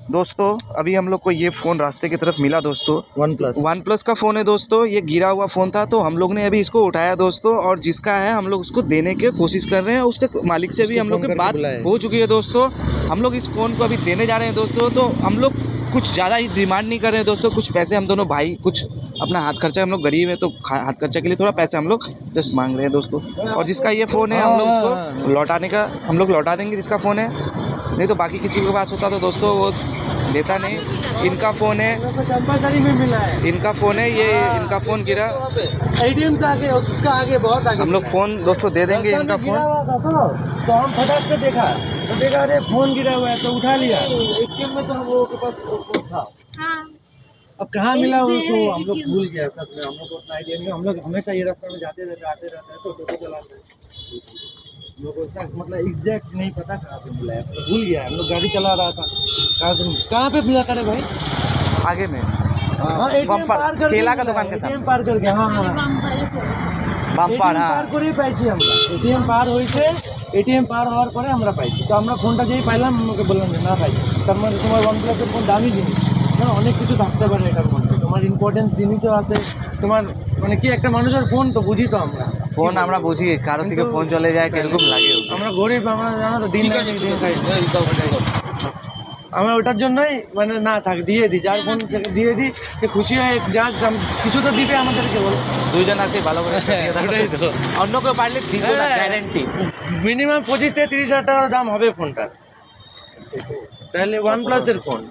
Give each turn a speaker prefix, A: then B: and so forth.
A: दोस्तों अभी हम लोग को ये फ़ोन रास्ते की तरफ मिला दोस्तों। वन प्लस का फ़ोन है दोस्तों। ये गिरा हुआ फ़ोन था तो हम लोग ने अभी इसको उठाया दोस्तों, और जिसका है हम लोग उसको देने की कोशिश कर रहे हैं। उसके मालिक से भी हम लोग की बात हो चुकी है दोस्तों। हम लोग इस फ़ोन को अभी देने जा रहे हैं दोस्तों। तो हम लोग कुछ ज़्यादा ही डिमांड नहीं कर रहे हैं दोस्तों। कुछ पैसे हम दोनों भाई कुछ अपना हाथ खर्चा, हम लोग गरीब हैं तो हाथ खर्चा के लिए थोड़ा पैसे हम लोग जस्ट मांग रहे हैं दोस्तों। और जिसका ये फ़ोन है हम लोग उसको लौटाने का हम लोग लौटा देंगे जिसका फ़ोन है। नहीं तो बाकी किसी के पास होता तो दोस्तों वो देता नहीं। इनका फ़ोन है,
B: में मिला है।
A: इनका फ़ोन है, ये इनका फ़ोन गिरा
B: एटीएम से आगे, उसका आगे बहुत आगे।
A: हम लोग फ़ोन दोस्तों दे देंगे इनका फ़ोन।
B: तो हम फटाक से देखा तो देखा अरे फ़ोन गिरा हुआ है तो उठा लिया। एटीएम में तो हम लोगों के पास फोन था। अब कहाँ मिला उनको हम लोग भूल गए। सब हम लोग को उतना आइडिया नहीं। हम लोग हमेशा ये रास्ते में जाते रहते आते रहते हैं तो टोटो चलाते हैं। हम लोग को ऐसा मतलब एग्जैक्ट नहीं पता कहाँ पे मिला है, तो भूल गया। हम लोग गाड़ी चला रहा था। कहाँ पे मिला था भाई?
A: आगे में
B: बम्पर
A: केला का दुकान के सामने
B: पार करके। हाँ हाँ
A: বাম্পার
B: পার করেই পাইছি আমরা। এটিএম পার হয়েছে, এটিএম পার হওয়ার পরে আমরা পাইছি। তো আমরা ফোনটা যেই পাইলাম আমাকে বললাম যে না ভাই তার মানে তোমার OnePlus-এর ফোন দামি জিনিস, না অনেক কিছু থাকতে পারে এটার মধ্যে, তোমার ইম্পর্টেন্ট জিনিসও আছে। তোমার মানে কি একটা মানুষের ফোন তো বুঝি তো আমরা
A: ফোন আমরা বুঝি কারো থেকে ফোন চলে যায় কিরকম লাগে।
B: আমরা গরিব, আমরা জানো তো দিন খাই। আমরা ওটার জন্যই মানে না থাক দিয়ে দিই, যার ফোন থেকে দিয়ে দিই সে খুশি হয়, যা কিছু তো দিবে আমাদেরকে। বলো
A: দুইজন আছে ভালো করে অন্য কেউ পারলে দিত না গ্যারেন্টি।
B: মিনিমাম 25 থেকে 30 হাজার টাকার দাম হবে ফোনটার। তাহলে OnePlus-এর ফোন।